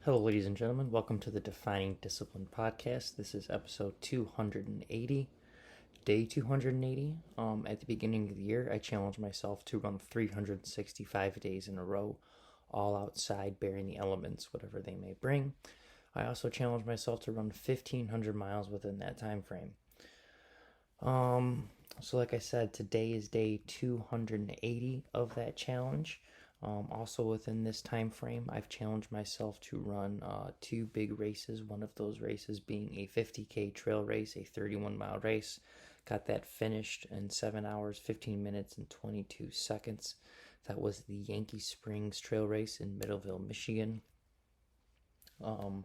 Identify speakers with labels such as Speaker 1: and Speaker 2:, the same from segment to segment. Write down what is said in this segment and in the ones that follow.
Speaker 1: Hello, ladies and gentlemen. Welcome to the Defining Discipline podcast. This is episode 280, day 280. At the beginning of the year, I challenged myself to run 365 days in a row, all outside, bearing the elements, whatever they may bring. I also challenged myself to run 1,500 miles within that time frame. So like I said, today is day 280 of that challenge. Also within this time frame, I've challenged myself to run two big races. One of those races being a 50K trail race, a 31-mile race. Got that finished in 7 hours, 15 minutes, and 22 seconds. That was the Yankee Springs Trail Race in Middleville, Michigan. Got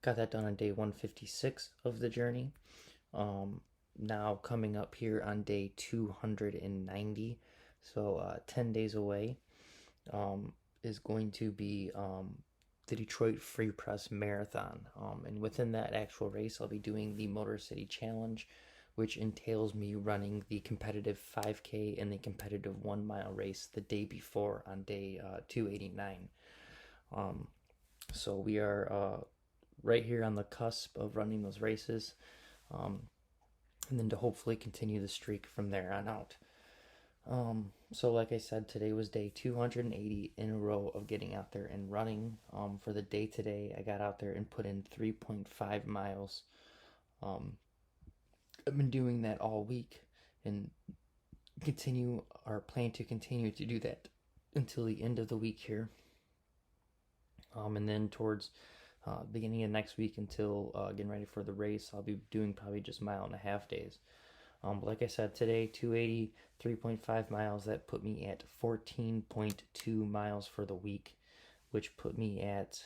Speaker 1: that done on day 156 of the journey. Now coming up here on day 290, so 10 days away, is going to be the Detroit Free Press Marathon. And within that actual race, I'll be doing the Motor City Challenge, which entails me running the competitive 5K and the competitive 1 mile race the day before on day 289. So we are right here on the cusp of running those races, and then to hopefully continue the streak from there on out. So like I said, today was day 280 in a row of getting out there and running. For the day today, I got out there and put in 3.5 miles. I've been doing that all week and plan to continue to do that until the end of the week here. And then towards beginning of next week until getting ready for the race, I'll be doing probably just 1.5 days. But like I said, today 280, 3.5 miles, that put me at 14.2 miles for the week, which put me at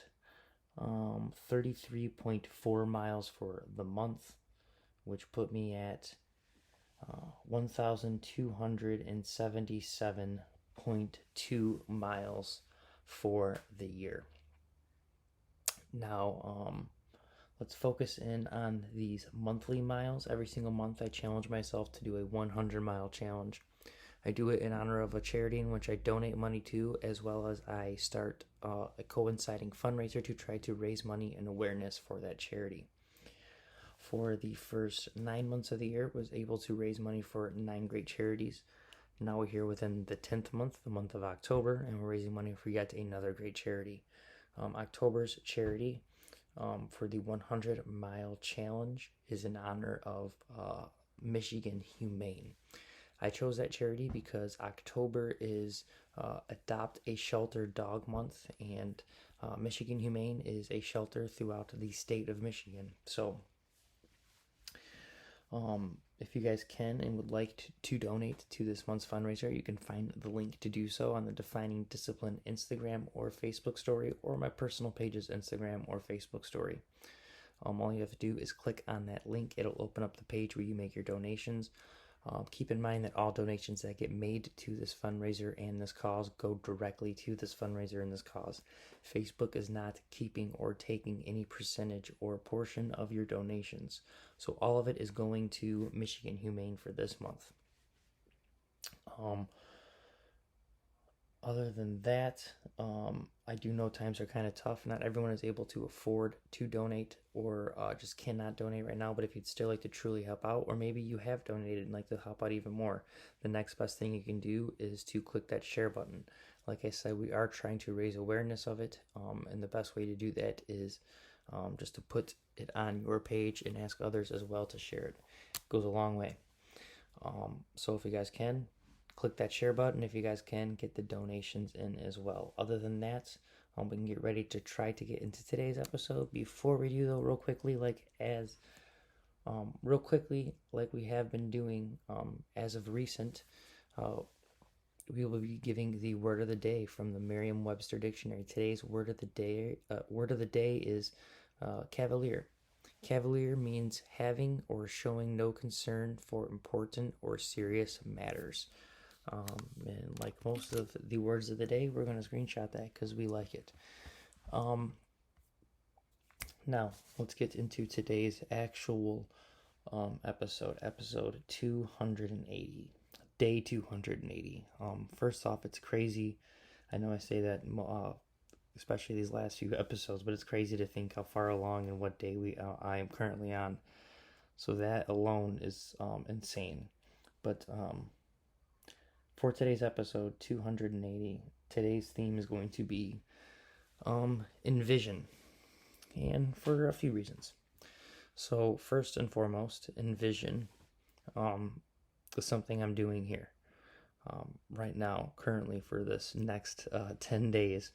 Speaker 1: 33.4 miles for the month, which put me at 1,277.2 miles for the year. Now, let's focus in on these monthly miles. Every single month, I challenge myself to do a 100-mile challenge. I do it in honor of a charity in which I donate money to, as well as I start a coinciding fundraiser to try to raise money and awareness for that charity. For the first 9 months of the year, I was able to raise money for 9 great charities. Now we're here within the 10th month, the month of October, and we're raising money for yet another great charity. October's charity for the 100-mile challenge is in honor of Michigan Humane. I chose that charity because October is Adopt a Shelter Dog Month, and Michigan Humane is a shelter throughout the state of Michigan. So if you guys can and would like to donate to this month's fundraiser, you can find the link to do so on the Defining Discipline Instagram or Facebook story, or my personal page's Instagram or Facebook story. All you have to do is click on that link. It'll open up the page where you make your donations. Keep in mind that all donations that get made to this fundraiser and this cause go directly to this fundraiser and this cause. Facebook is not keeping or taking any percentage or portion of your donations. So all of it is going to Michigan Humane for this month. Other than that, I do know times are kind of tough. Not everyone is able to afford to donate or just cannot donate right now. But if you'd still like to truly help out, or maybe you have donated and like to help out even more, the next best thing you can do is to click that share button. Like I said, we are trying to raise awareness of it. And the best way to do that is just to put it on your page and ask others as well to share it. It goes a long way. So if you guys can, click that share button. If you guys can, get the donations in as well. Other than that, we can get ready to try to get into today's episode. Before we do, though, real quickly, like we have been doing as of recent, we will be giving the word of the day from the Merriam-Webster Dictionary. Today's word of the day is cavalier. Cavalier means having or showing no concern for important or serious matters. And like most of the words of the day, we're going to screenshot that because we like it. Now, let's get into today's actual episode 280, day 280. First off, it's crazy. I know I say that especially these last few episodes, but it's crazy to think how far along and what day I am currently on. So that alone is insane. But for today's episode 280, today's theme is going to be Envision, and for a few reasons. So first and foremost, Envision is something I'm doing here right now, currently for this next 10 days.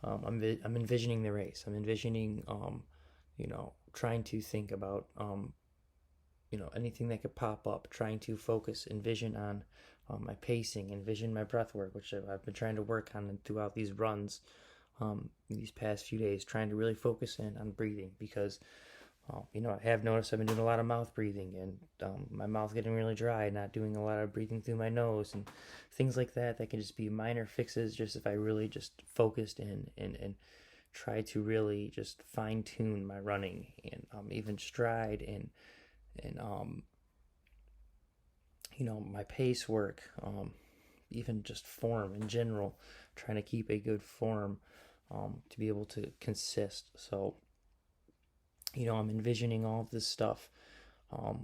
Speaker 1: I'm envisioning the race. I'm envisioning, trying to think about, anything that could pop up, trying to focus, envision on my pacing, envision my breath work, which I've been trying to work on throughout these runs these past few days, trying to really focus in on breathing because I have noticed I've been doing a lot of mouth breathing and my mouth getting really dry, not doing a lot of breathing through my nose and things like that. That can just be minor fixes just if I really just focused in and try to really just fine tune my running and even stride and my pace work, even just form in general, trying to keep a good form to be able to consist. So I'm envisioning all of this stuff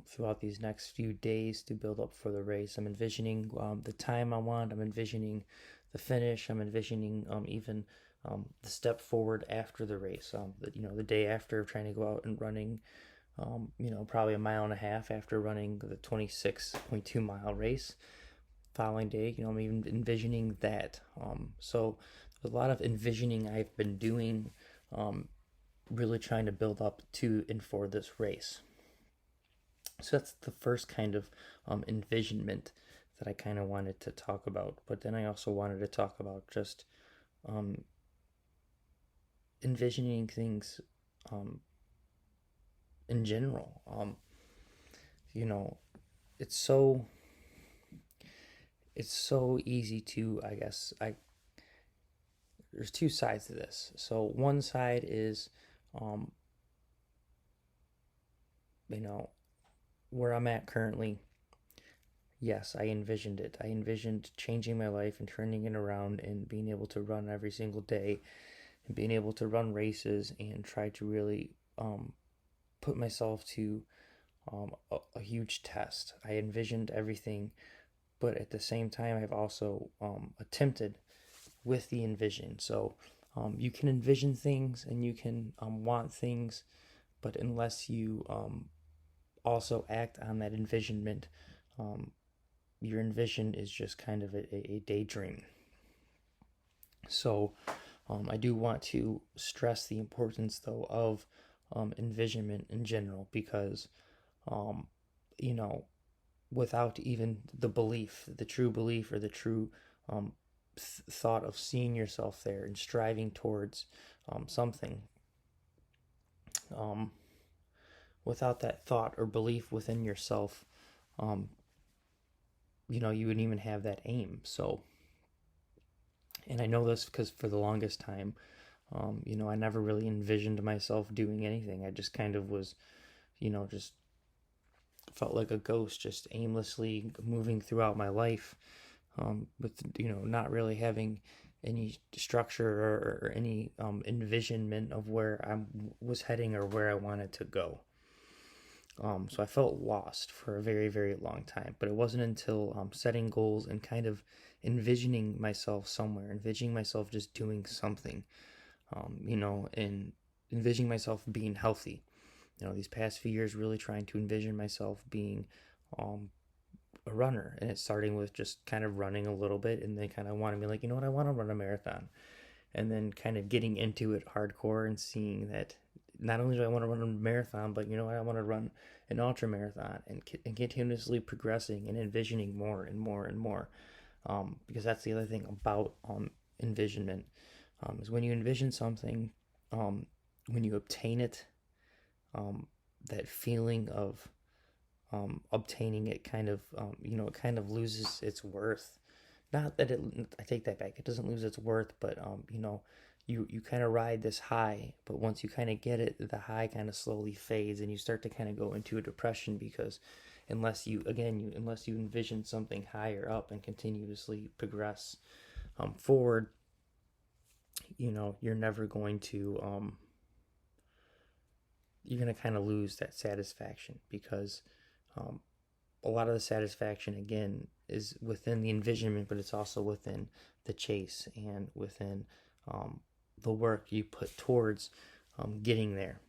Speaker 1: throughout these next few days to build up for the race. I'm envisioning the time I want. I'm envisioning the finish. I'm envisioning even the step forward after the race. The day after, trying to go out and running, probably a mile and a half after running the 26.2 mile race. Following day, I'm even envisioning that. So there's a lot of envisioning I've been doing. Really trying to build up to and for this race. So that's the first kind of envisionment that I kind of wanted to talk about. But then I also wanted to talk about just envisioning things in general. It's so easy to, I guess, there's two sides to this. So one side is where I'm at currently. Yes, I envisioned it. I envisioned changing my life and turning it around and being able to run every single day and being able to run races and try to really put myself to a huge test. I envisioned everything, but at the same time, I've also attempted with the envision. So you can envision things and you can want things, but unless you also act on that envisionment, your envision is just kind of a daydream. So I do want to stress the importance, though, of envisionment in general, because without even the belief, the true belief or the true thought of seeing yourself there and striving towards something, without that thought or belief within yourself, you wouldn't even have that aim. So, and I know this because for the longest time, I never really envisioned myself doing anything. I just kind of was, just felt like a ghost, just aimlessly moving throughout my life, with not really having any structure or any envisionment of where I was heading or where I wanted to go. So I felt lost for a very, very long time. But it wasn't until setting goals and kind of envisioning myself somewhere, envisioning myself just doing something, and envisioning myself being healthy. These past few years really trying to envision myself being a runner. And it's starting with just kind of running a little bit and then kind of wanting to be like, I want to run a marathon. And then kind of getting into it hardcore and seeing that not only do I want to run a marathon, but I want to run an ultra marathon and continuously progressing and envisioning more and more and more. Because that's the other thing about envisionment, is when you envision something, when you obtain it, that feeling of obtaining it kind of, it kind of loses its worth. Not that I take that back. It doesn't lose its worth, but you kind of ride this high, but once you kind of get it, the high kind of slowly fades, and you start to kind of go into a depression because unless you envision something higher up and continuously progress forward, you're never going to, you're going to kind of lose that satisfaction because um, a lot of the satisfaction, again, is within the envisionment, but it's also within the chase and within um, the work you put towards getting there.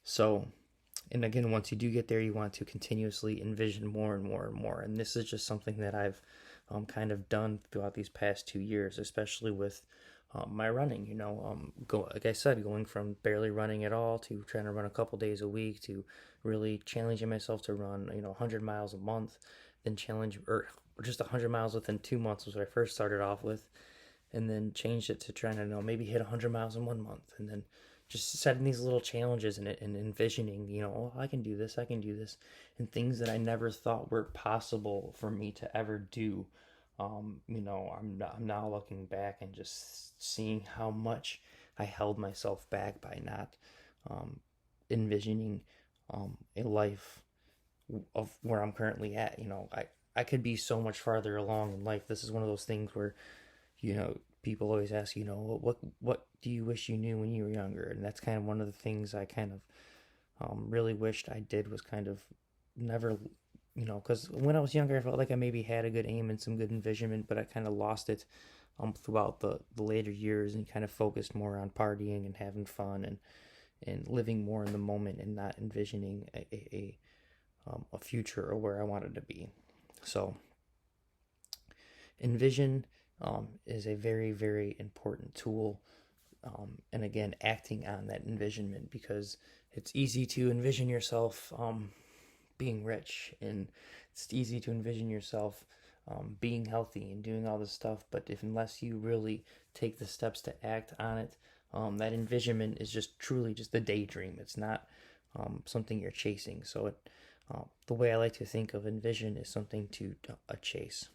Speaker 1: So, and again, once you do get there, you want to continuously envision more and more and more. And this is just something that I've kind of done throughout these past 2 years, especially with my running. Like I said, going from barely running at all to trying to run a couple days a week to really challenging myself to run 100 miles a month, then challenge or just 100 miles within 2 months was what I first started off with, and then changed it to trying to maybe hit 100 miles in 1 month, and then just setting these little challenges and envisioning, oh, I can do this, and things that I never thought were possible for me to ever do. I'm now looking back and just seeing how much I held myself back by not envisioning a life of where I'm currently at. I could be so much farther along in life. This is one of those things where, people always ask, what do you wish you knew when you were younger? And that's kind of one of the things I kind of really wished I did, was kind of never, because when I was younger, I felt like I maybe had a good aim and some good envisionment, but I kind of lost it throughout the later years, and kind of focused more on partying and having fun and living more in the moment and not envisioning a future or where I wanted to be. So envision is a very, very important tool. And again, acting on that envisionment, because it's easy to envision yourself being rich, and it's easy to envision yourself being healthy and doing all this stuff. But unless you really take the steps to act on it, that envisionment is just truly just a daydream. It's not something you're chasing. So the way I like to think of envision is something to chase.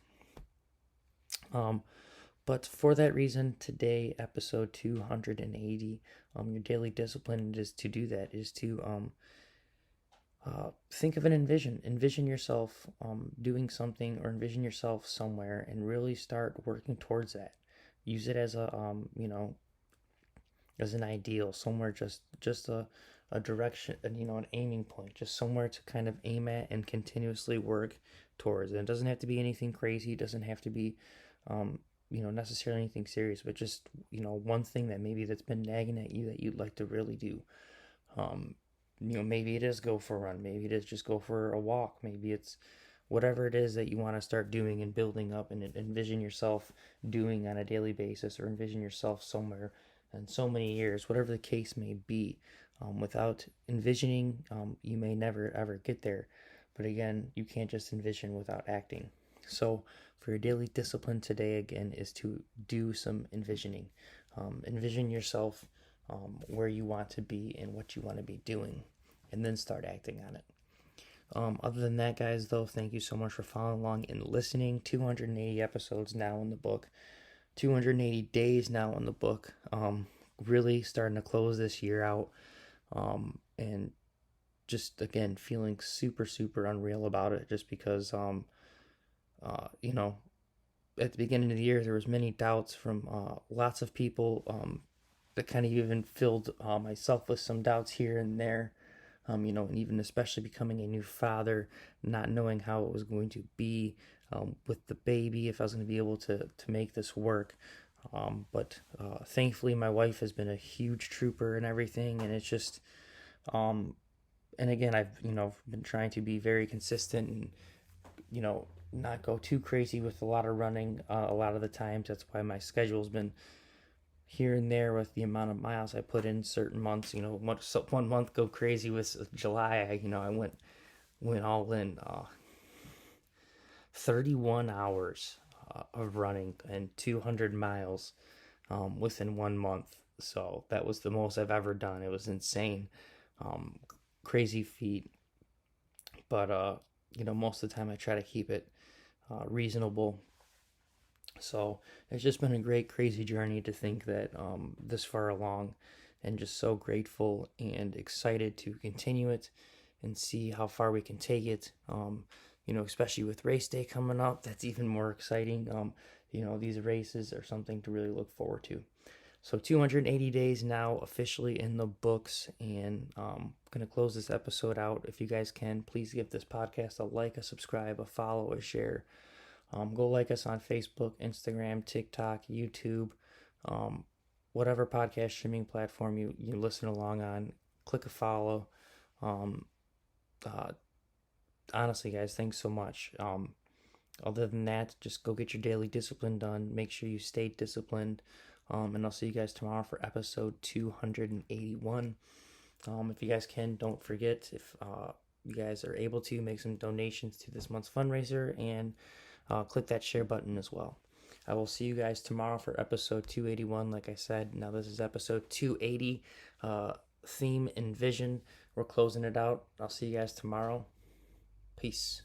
Speaker 1: But for that reason, today, episode 280, your daily discipline is to do that, is to think of an envision yourself doing something, or envision yourself somewhere, and really start working towards that. Use it as as an ideal, somewhere, just a direction, and an aiming point, just somewhere to kind of aim at and continuously work towards. And it doesn't have to be anything crazy. It doesn't have to be necessarily anything serious, but just, one thing that maybe that's been nagging at you that you'd like to really do. Maybe it is go for a run. Maybe it is just go for a walk. Maybe it's whatever it is that you want to start doing and building up and envision yourself doing on a daily basis, or envision yourself somewhere in so many years, whatever the case may be. Without envisioning, you may never ever get there. But again, you can't just envision without acting. So for your daily discipline today, again, is to do some envisioning. Envision yourself where you want to be and what you want to be doing, and then start acting on it. Other than that, guys, though, thank you so much for following along and listening. 280 episodes now in the book. 280 days now in the book. Really starting to close this year out. And just, again, feeling super, super unreal about it, just because, at the beginning of the year, there was many doubts from lots of people, that kind of even filled myself with some doubts here and there, and even especially becoming a new father, not knowing how it was going to be with the baby, if I was going to be able to make this work. But thankfully, my wife has been a huge trooper and everything, and it's just, and again, I've been trying to be very consistent and not go too crazy with a lot of running a lot of the times. That's why my schedule's been here and there with the amount of miles I put in certain months. One month go crazy with July. I went all in 31 hours of running and 200 miles within 1 month. So that was the most I've ever done. It was insane. Crazy feat. But most of the time I try to keep it reasonable. So it's just been a great, crazy journey to think that this far along, and just so grateful and excited to continue it and see how far we can take it. Especially with race day coming up, that's even more exciting. These races are something to really look forward to. So 280 days now officially in the books, and I'm going to close this episode out. If you guys can, please give this podcast a like, a subscribe, a follow, a share. Go like us on Facebook, Instagram, TikTok, YouTube, whatever podcast streaming platform you listen along on. Click a follow. Um, uh, Honestly, guys, thanks so much. Other than that, just go get your daily discipline done. Make sure you stay disciplined. And I'll see you guys tomorrow for episode 281. If you guys can, don't forget, if you guys are able to, make some donations to this month's fundraiser, and click that share button as well. I will see you guys tomorrow for episode 281. Like I said, now this is episode 280. Theme Envision. We're closing it out. I'll see you guys tomorrow. Peace.